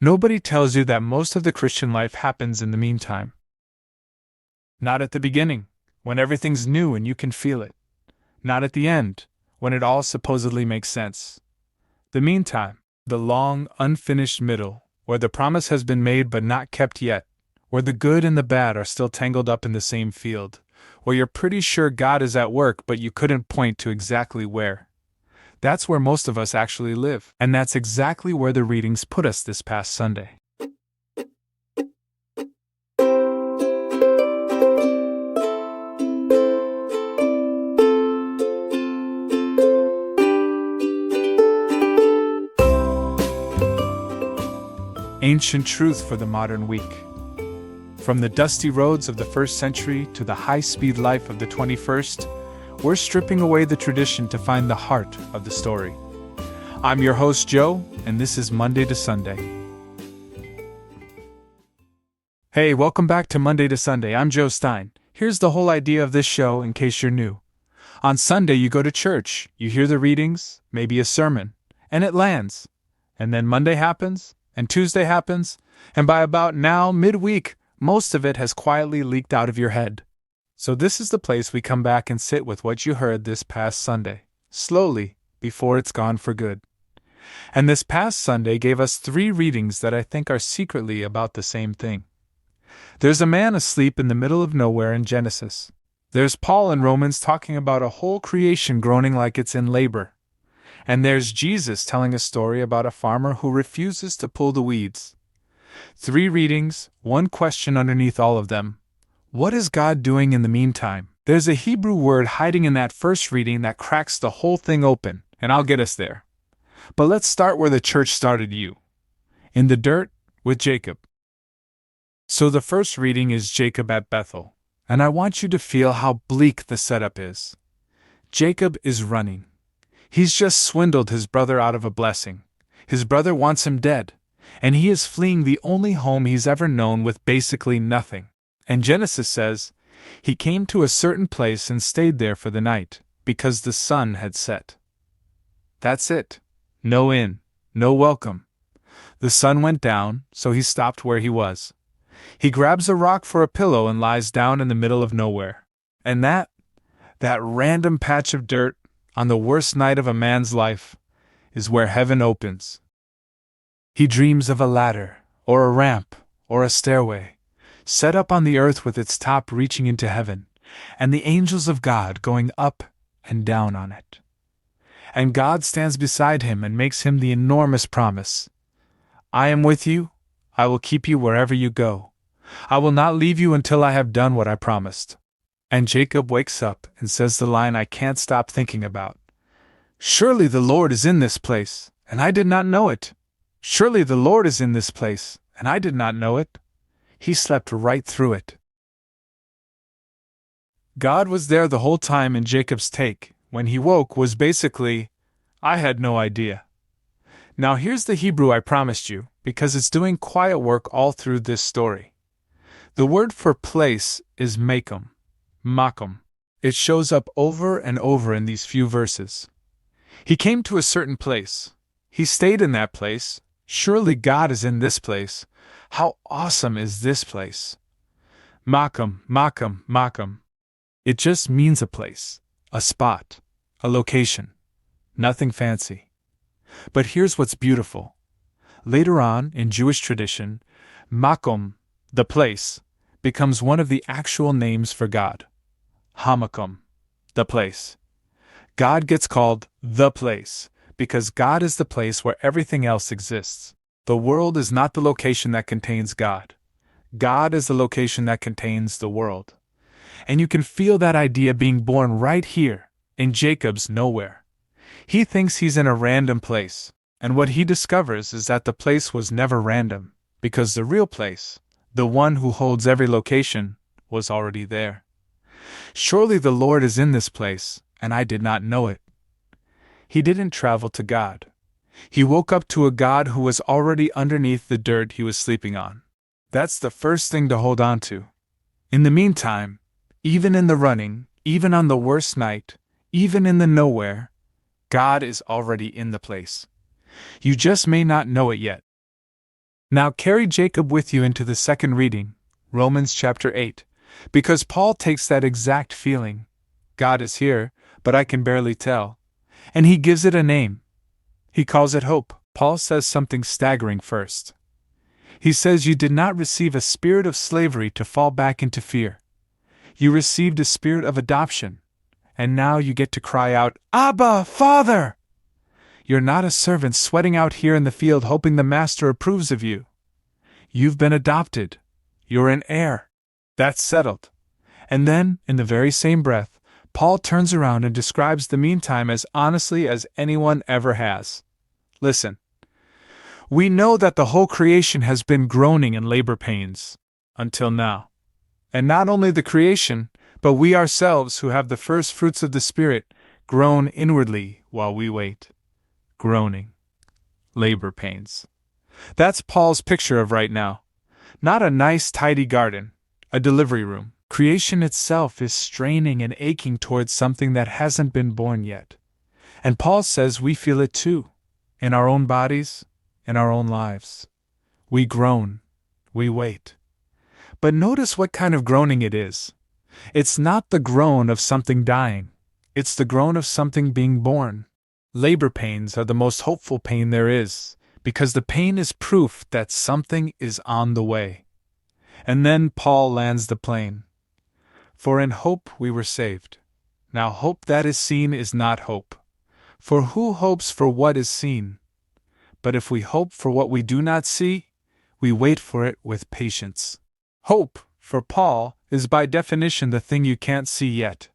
Nobody tells you that most of the Christian life happens in the meantime. Not at the beginning, when everything's new and you can feel it. Not at the end, when it all supposedly makes sense. The meantime, the long, unfinished middle, where the promise has been made but not kept yet, where the good and the bad are still tangled up in the same field, where you're pretty sure God is at work but you couldn't point to exactly where. That's where most of us actually live, and that's exactly where the readings put us this past Sunday. Ancient truth for the modern week. From the dusty roads of the first century to the high-speed life of the 21st, we're stripping away the tradition to find the heart of the story. I'm your host, Joe, and this is Monday to Sunday. Hey, welcome back to Monday to Sunday. I'm Joe Stein. Here's the whole idea of this show in case you're new. On Sunday, you go to church, you hear the readings, maybe a sermon, and it lands. And then Monday happens, and Tuesday happens, and by about now, midweek, most of it has quietly leaked out of your head. So this is the place we come back and sit with what you heard this past Sunday, slowly, before it's gone for good. And this past Sunday gave us 3 readings that I think are secretly about the same thing. There's a man asleep in the middle of nowhere in Genesis. There's Paul in Romans talking about a whole creation groaning like it's in labor. And there's Jesus telling a story about a farmer who refuses to pull the weeds. 3 readings, 1 question underneath all of them. What is God doing in the meantime? There's a Hebrew word hiding in that first reading that cracks the whole thing open, and I'll get us there. But let's start where the church started you. In the dirt, with Jacob. So the first reading is Jacob at Bethel, and I want you to feel how bleak the setup is. Jacob is running. He's just swindled his brother out of a blessing. His brother wants him dead, and he is fleeing the only home he's ever known with basically nothing. And Genesis says, he came to a certain place and stayed there for the night, because the sun had set. That's it. No inn, no welcome. The sun went down, so he stopped where he was. He grabs a rock for a pillow and lies down in the middle of nowhere. And that random patch of dirt, on the worst night of a man's life, is where heaven opens. He dreams of a ladder, or a ramp, or a stairway, set up on the earth with its top reaching into heaven, and the angels of God going up and down on it. And God stands beside him and makes him the enormous promise. I am with you, I will keep you wherever you go. I will not leave you until I have done what I promised. And Jacob wakes up and says the line I can't stop thinking about. Surely the Lord is in this place, and I did not know it. Surely the Lord is in this place, and I did not know it. He slept right through it. God was there the whole time, and Jacob's take, when he woke, was basically, I had no idea. Now here's the Hebrew I promised you, because it's doing quiet work all through this story. The word for place is Makom. Makom. It shows up over and over in these few verses. He came to a certain place. He stayed in that place. Surely God is in this place. How awesome is this place? Makom, Makom, Makom. It just means a place, a spot, a location. Nothing fancy. But here's what's beautiful. Later on, in Jewish tradition, Makom, the place, becomes one of the actual names for God. Hamakom, the place. God gets called the place, because God is the place where everything else exists. The world is not the location that contains God. God is the location that contains the world. And you can feel that idea being born right here, in Jacob's nowhere. He thinks he's in a random place, and what he discovers is that the place was never random, because the real place, the one who holds every location, was already there. Surely the Lord is in this place, and I did not know it. He didn't travel to God. He woke up to a God who was already underneath the dirt he was sleeping on. That's the first thing to hold on to. In the meantime, even in the running, even on the worst night, even in the nowhere, God is already in the place. You just may not know it yet. Now carry Jacob with you into the second reading, Romans chapter 8, because Paul takes that exact feeling. God is here, but I can barely tell. And he gives it a name. He calls it hope. Paul says something staggering first. He says you did not receive a spirit of slavery to fall back into fear. You received a spirit of adoption, and now you get to cry out, Abba, Father! You're not a servant sweating out here in the field hoping the master approves of you. You've been adopted. You're an heir. That's settled. And then, in the very same breath, Paul turns around and describes the meantime as honestly as anyone ever has. Listen. We know that the whole creation has been groaning in labor pains, until now. And not only the creation, but we ourselves who have the first fruits of the Spirit, groan inwardly while we wait. Groaning. Labor pains. That's Paul's picture of right now. Not a nice, tidy garden, a delivery room. Creation itself is straining and aching towards something that hasn't been born yet. And Paul says we feel it too, in our own bodies, in our own lives. We groan, we wait. But notice what kind of groaning it is. It's not the groan of something dying, it's the groan of something being born. Labor pains are the most hopeful pain there is, because the pain is proof that something is on the way. And then Paul lands the plane. For in hope we were saved. Now hope that is seen is not hope. For who hopes for what is seen? But if we hope for what we do not see, we wait for it with patience. Hope, for Paul, is by definition the thing you can't see yet.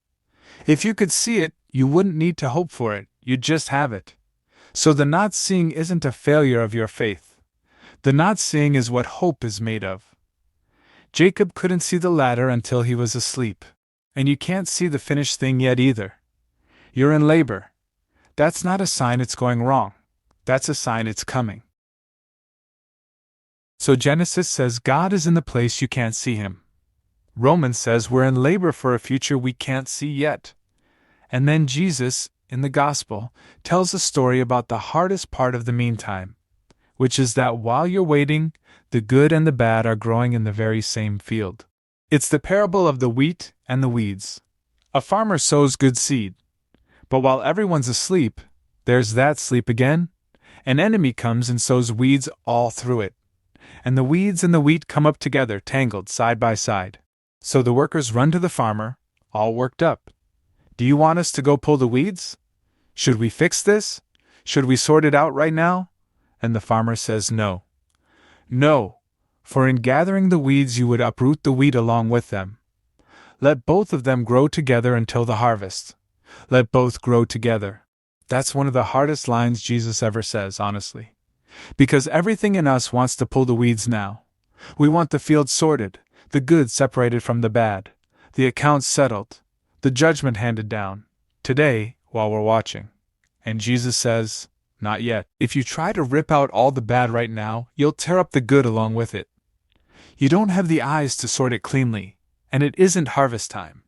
If you could see it, you wouldn't need to hope for it, you'd just have it. So the not seeing isn't a failure of your faith. The not seeing is what hope is made of. Jacob couldn't see the ladder until he was asleep. And you can't see the finished thing yet either. You're in labor. That's not a sign it's going wrong. That's a sign it's coming. So Genesis says God is in the place you can't see him. Romans says we're in labor for a future we can't see yet. And then Jesus, in the Gospel, tells a story about the hardest part of the meantime, which is that while you're waiting, the good and the bad are growing in the very same field. It's the parable of the wheat and the weeds. A farmer sows good seed. But while everyone's asleep, there's that sleep again. An enemy comes and sows weeds all through it. And the weeds and the wheat come up together, tangled side by side. So the workers run to the farmer, all worked up. Do you want us to go pull the weeds? Should we fix this? Should we sort it out right now? And the farmer says no. No, for in gathering the weeds you would uproot the wheat along with them. Let both of them grow together until the harvest. Let both grow together. That's one of the hardest lines Jesus ever says, honestly. Because everything in us wants to pull the weeds now. We want the field sorted, the good separated from the bad, the accounts settled, the judgment handed down, today, while we're watching. And Jesus says, not yet. If you try to rip out all the bad right now, you'll tear up the good along with it. You don't have the eyes to sort it cleanly, and it isn't harvest time.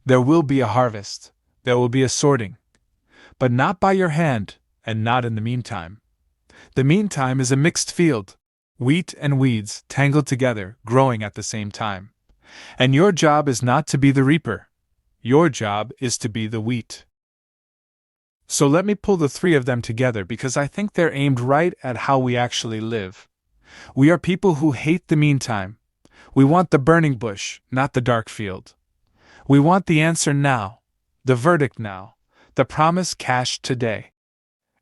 There will be a harvest, there will be a sorting. But not by your hand, and not in the meantime. The meantime is a mixed field, wheat and weeds tangled together, growing at the same time. And your job is not to be the reaper. Your job is to be the wheat. So let me pull the three of them together because I think they're aimed right at how we actually live. We are people who hate the meantime. We want the burning bush, not the dark field. We want the answer now, the verdict now, the promise cashed today.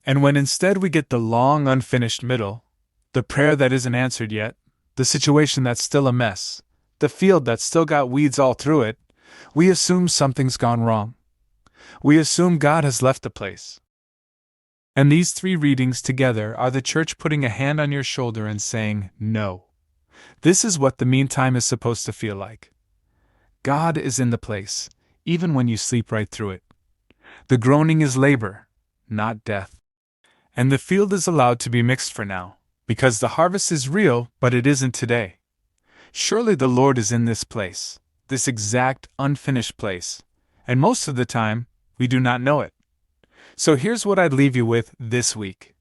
And when instead we get the long unfinished middle, the prayer that isn't answered yet, the situation that's still a mess, the field that's still got weeds all through it, we assume something's gone wrong. We assume God has left the place. And these three readings together are the church putting a hand on your shoulder and saying, no. This is what the meantime is supposed to feel like. God is in the place, even when you sleep right through it. The groaning is labor, not death. And the field is allowed to be mixed for now, because the harvest is real, but it isn't today. Surely the Lord is in this place, this exact unfinished place, and most of the time, we do not know it. So here's what I'd leave you with this week.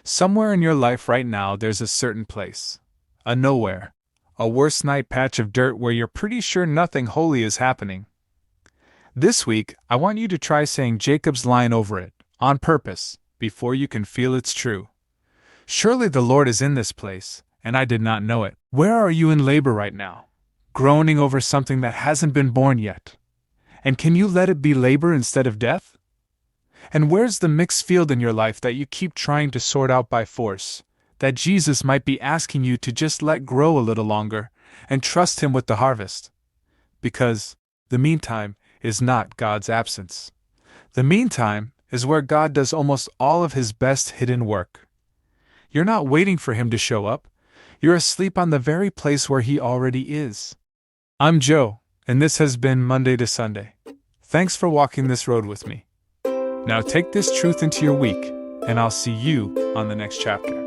Somewhere in your life right now there's a certain place. A nowhere. A worse night patch of dirt where you're pretty sure nothing holy is happening. This week, I want you to try saying Jacob's line over it, on purpose, before you can feel it's true. Surely the Lord is in this place, and I did not know it. Where are you in labor right now? Groaning over something that hasn't been born yet? And can you let it be labor instead of death? And where's the mixed field in your life that you keep trying to sort out by force, that Jesus might be asking you to just let grow a little longer, and trust Him with the harvest? Because the meantime is not God's absence. The meantime is where God does almost all of His best hidden work. You're not waiting for Him to show up. You're asleep on the very place where He already is. I'm Joe, and this has been Monday to Sunday. Thanks for walking this road with me. Now take this truth into your week, and I'll see you on the next chapter.